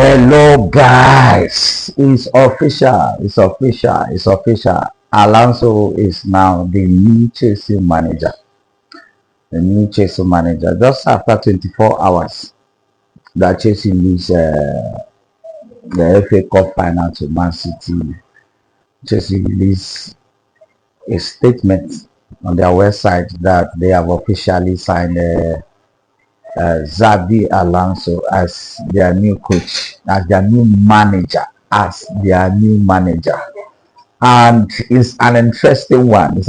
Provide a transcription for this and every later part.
Hello guys, it's official. Alonso is now the new Chelsea manager. The new Chelsea manager. Just after 24 hours that Chelsea lose the FA Cup final to Man City, Chelsea released a statement on their website that they have officially signed Xabi Alonso as their new coach, as their new manager, and it's an interesting one.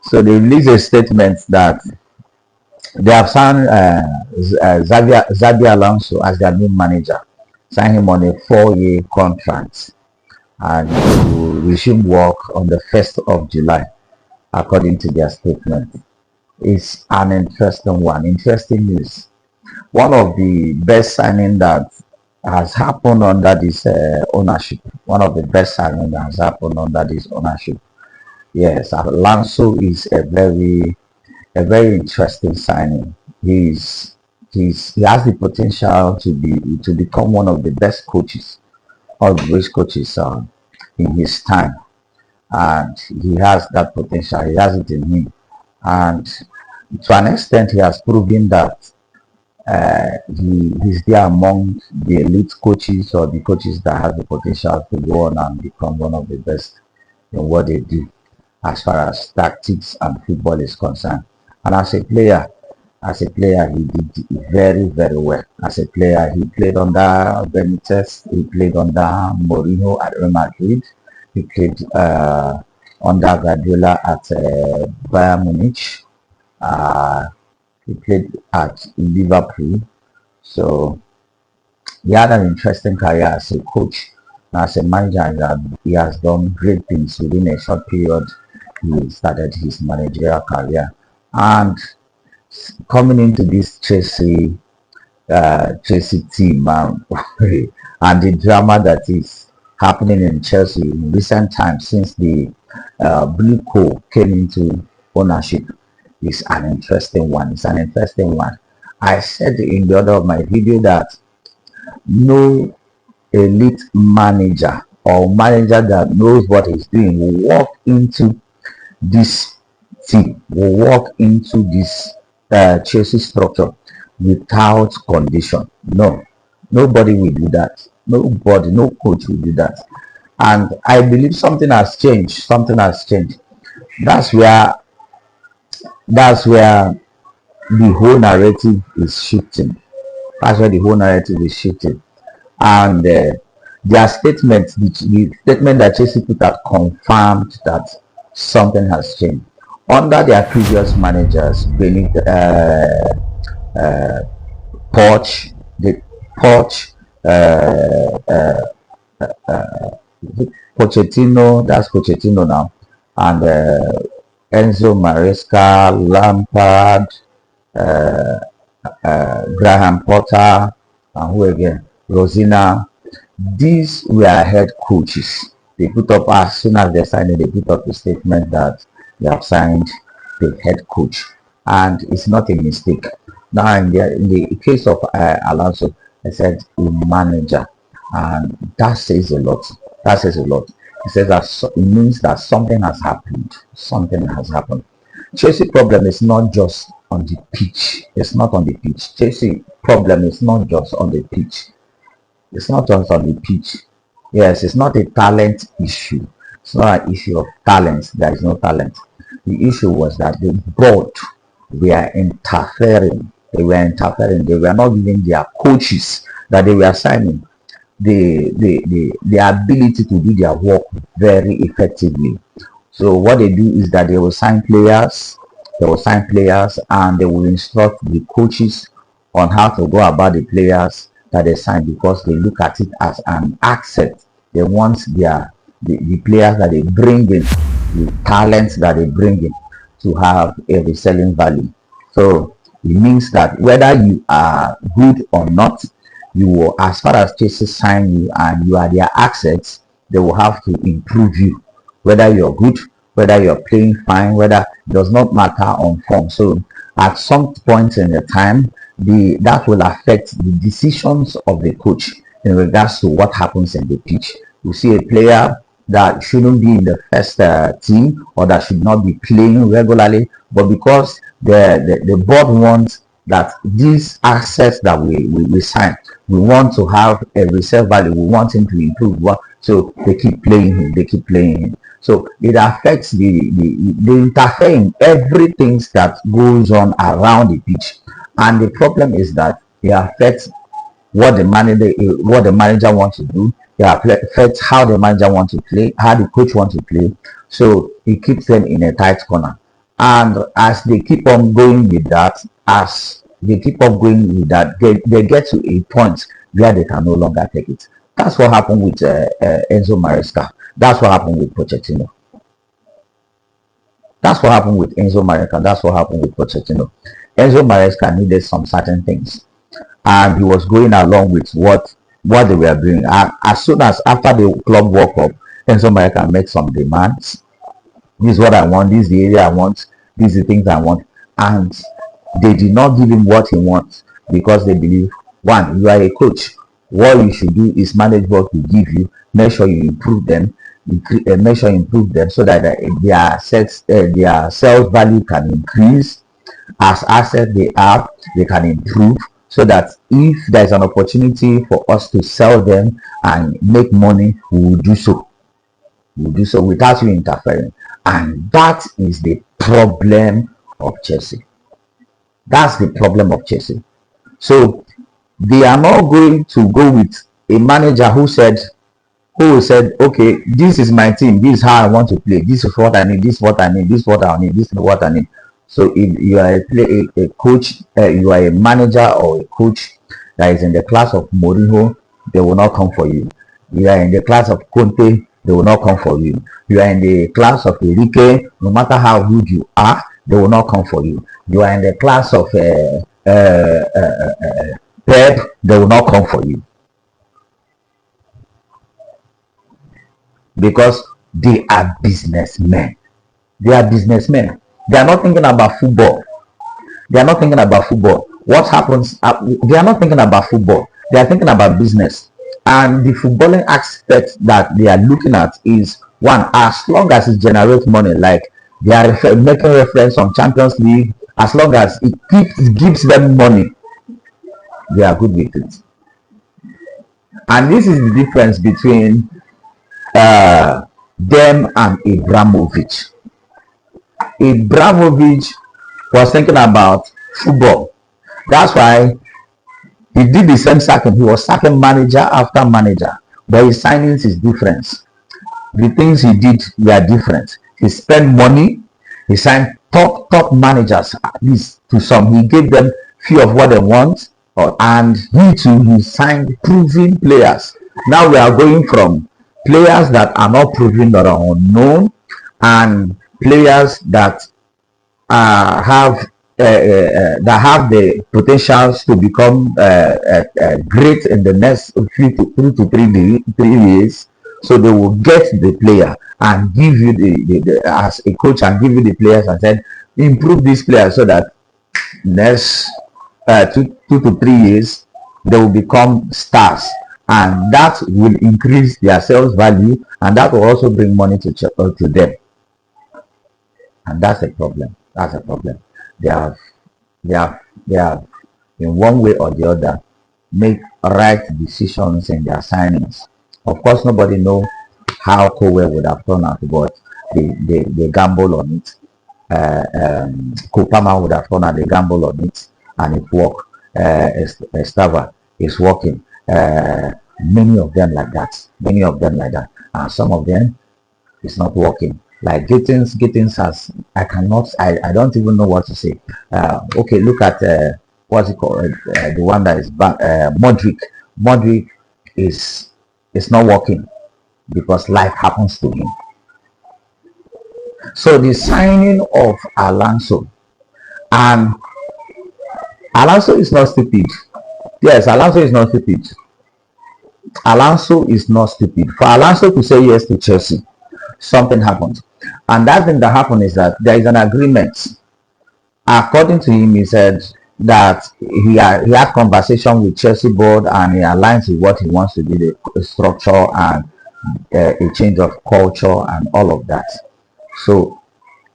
So they released a statement that they have signed Xabi Alonso as their new manager, signed him on a 4-year contract, and he will resume work on the 1st of July, according to their statement. It's an interesting one, interesting news. One of the best signings that has happened under this ownership. One of the best signings that has happened under this ownership. Yes, Alonso is a very interesting signing. He has the potential to become one of the best coaches, or great coaches in his time, and he has that potential. He has it in him, and to an extent, he has proven that he's there among the elite coaches, or the coaches that have the potential to go on and become one of the best in what they do as far as tactics and football is concerned. And as a player, he did very well. As a player, he played under Benitez, he played under Mourinho at Real Madrid, he played under Guardiola at Bayern Munich. He played at Liverpool, so he had an interesting career as a coach. As a manager, he has done great things within a short period. He started his managerial career, and coming into this Chelsea team, and the drama that is happening in Chelsea in recent times since the BlueCo came into ownership, is an interesting one. I said in the other of my video that no elite manager or manager that knows what he's doing will walk into this team, will walk into this Chelsea structure without condition. No, nobody will do that. No coach will do that. And I believe something has changed. That's where the whole narrative is shifting. And their statement, the statement that Chelsea put out, confirmed that something has changed. Under their previous managers, Purge, Pochettino, that's Pochettino now, and Enzo Maresca, Lampard, Graham Potter, and who again? Rosina. These were head coaches. They put up, as soon as they signed it, they put up a statement that they have signed the head coach, and it's not a mistake. Now, in the case of Alonso, I said a manager, and that says a lot. It says that it means that something has happened. Chelsea problem is not just on the pitch. Chelsea problem is not just on the pitch. Yes, it's not a talent issue. It's not an issue of talent. There is no talent. The issue was that the board were interfering. They were not giving their coaches that they were signing the ability to do their work very effectively. So what they do is that they will sign players, and they will instruct the coaches on how to go about the players that they sign, because they look at it as an asset. They want the players that they bring in, the talents that they bring in, to have a reselling value. So it means that whether you are good or not, you will, as far as Chelsea sign you and you are their assets, they will have to improve you. Whether you're good, whether you're playing fine, whether, does not matter on form. So at some point in the time, that will affect the decisions of the coach in regards to what happens in the pitch. You see a player that shouldn't be in the first team, or that should not be playing regularly, but because the board wants that these assets that we sign, we want to have a reserve value, we want him to improve, so they keep playing him. So it affects the interfere in everything that goes on around the pitch. And the problem is that it affects what the manager wants to do. It affects how the manager wants to play, how the coach wants to play. So it keeps them in a tight corner. And as they keep on going with that, they get to a point where they can no longer take it. That's what happened with Enzo Maresca. That's what happened with Pochettino. That's what happened with Enzo Maresca. That's what happened with Pochettino. Enzo Maresca needed some certain things, and he was going along with what they were doing. And as soon as after the club woke up, Enzo Maresca made some demands. This is what I want. This is the area I want. These are the things I want. And they did not give him what he wants, because they believe, one, you are a coach. What you should do is manage what we give you. Make sure you improve them. So that their sales value can increase. As assets they can improve, so that if there's an opportunity for us to sell them and make money, we will do so. Without you interfering. And that is the problem of Chelsea. That's the problem of Chelsea. So they are not going to go with a manager who said, okay, this is my team, this is how I want to play, this is what I need, this is what I need, this is what I need, this is what I need. So if you are a coach, you are a manager or a coach that is in the class of Mourinho, they will not come for you. You are in the class of Conte, they will not come for you. You are in the class of Enrique, no matter how good you are, they will not come for you. You are in the class of Pep, they will not come for you. Because they are businessmen. They are not thinking about football. What happens? They are not thinking about football. They are thinking about business. And the footballing aspect that they are looking at is, one, as long as it generates money, like they are making reference on Champions League, as long as it gives them money, they are good with it. And this is the difference between them and Abramovich. Abramovich was thinking about football. That's why he did the same sacking. He was sacking manager after manager, but his signings is different. The things he did were different. He spent money. He signed top managers, at least to some. He gave them few of what they want, and he signed proven players. Now we are going from players that are not proven, that are unknown, and players that have the potentials to become great in the next 3 years. So they will get the player and give you the as a coach, and give you the players and said, improve these players so that next 2 to 3 years they will become stars, and that will increase their sales value, and that will also bring money to them. And that's a problem. They have in one way or the other make right decisions in their signings. Of course, nobody knows how Kowe would have turned out, but they gamble on it. Kopama would have turned out, they gamble on it, and it worked. Estava is working. Many of them like that, and some of them it's not working. Like Gittins has, I don't even know what to say. Okay, look at what's it called? The one that is Modric. Modric is not working because life happens to him. So the signing of Alonso, and Alonso is not stupid. Yes, Alonso is not stupid. For Alonso to say yes to Chelsea, something happened. And that thing that happened is that there is an agreement. According to him, he said that he had conversation with Chelsea board and he aligns with what he wants to be the structure and a change of culture and all of that. So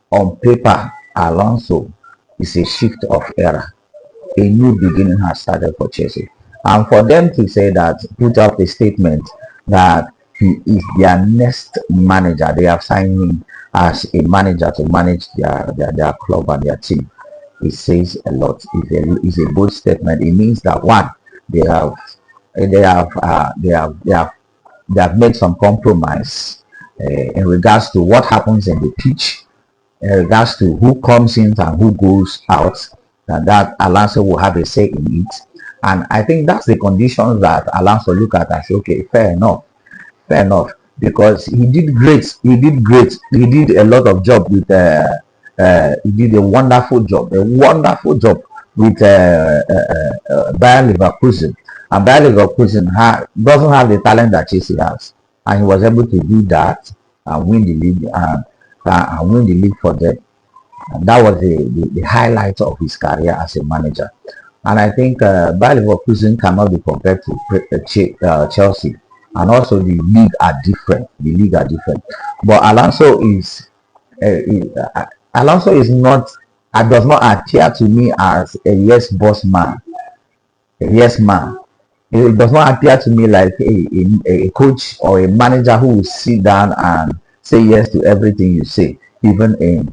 on paper, Alonso is a shift of era. A new beginning has started for Chelsea. And for them to say that, put out a statement that he is their next manager, they have signed him as a manager to manage their club and their team. It says a lot. It's a bold statement. It means that one, they have they have they have they have they have made some compromise in regards to what happens in the pitch, in regards to who comes in and who goes out, and that Alonso will have a say in it. And I think that's the conditions that Alonso look at and say, okay, fair enough, because he did great. He did a lot of job with. He did a wonderful job with Bayer Leverkusen, and Bayer Leverkusen doesn't have the talent that Chelsea has, and he was able to do that and win the league and win the league for them. And that was the highlight of his career as a manager. And I think Bayer Leverkusen cannot be compared to Chelsea, and also the league are different. But Alonso is not, does not appear to me as a yes boss man, a yes man. It does not appear to me like a coach or a manager who will sit down and say yes to everything you say, even in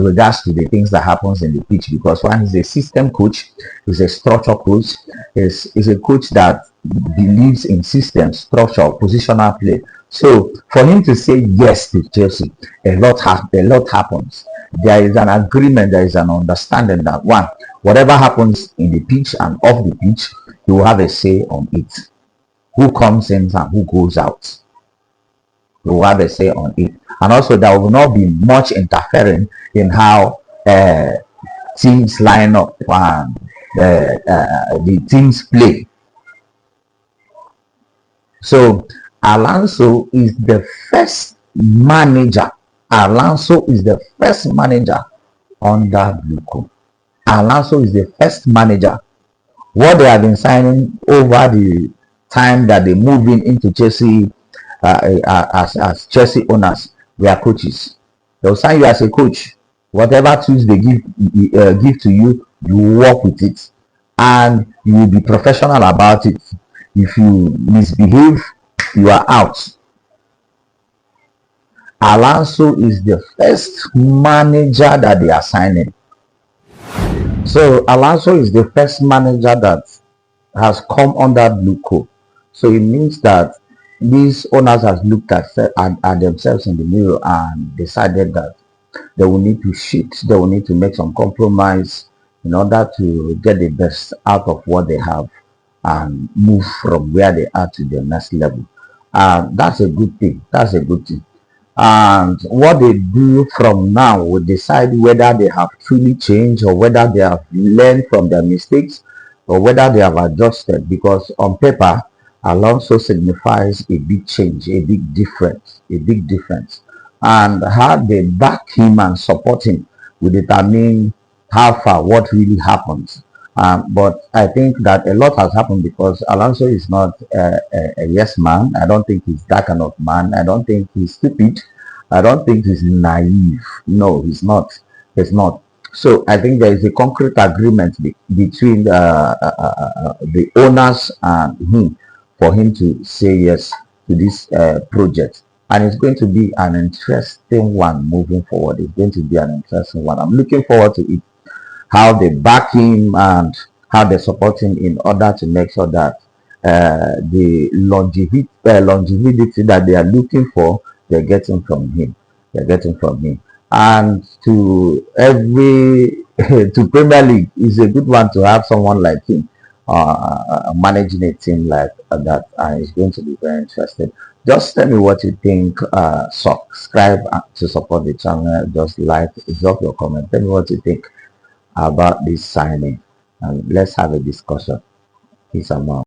regards to the things that happens in the pitch. Because one is a system coach, is a structure coach, is a coach that believes in system, structure, positional play. So for him to say yes to Chelsea, a lot happens. There is an agreement, there is an understanding that one, whatever happens in the pitch and off the pitch, he will have a say on it. Who comes in and who goes out, he will have a say on it. And also there will not be much interfering in how teams line up and the teams play. So Alonso is the first manager. Alonso is the first manager under BlueCo. Alonso is the first manager. What they have been signing over the time that they move into Chelsea as Chelsea owners, they are coaches. They'll sign you as a coach. Whatever tools they give to you, you work with it, and you will be professional about it. If you misbehave, you are out. Alonso is the first manager that they are signing. So Alonso is the first manager that has come under BlueCo. So it means that these owners have looked at themselves in the mirror and decided that they will need to shift, they will need to make some compromise in order to get the best out of what they have and move from where they are to the next level. That's a good thing. And what they do from now will decide whether they have truly changed or whether they have learned from their mistakes or whether they have adjusted. Because on paper, Alonso signifies a big change, a big difference. And how they back him and support him will determine how far what really happens. But I think that a lot has happened because Alonso is not a yes man. I don't think he's that kind of man. I don't think he's stupid. I don't think he's naive. No, he's not. He's not. So I think there is a concrete agreement between the owners and him for him to say yes to this project. And it's going to be an interesting one moving forward. It's going to be an interesting one. I'm looking forward to it. How they back him and how they support him in order to make sure that the longevity that they are looking for, they're getting from him. And to to Premier League, it's a good one to have someone like him managing a team like that, and it's going to be very interesting. Just tell me what you think. Subscribe to support the channel. Just like, drop your comment. Tell me what you think about this signing, and let's have a discussion. Peace and love.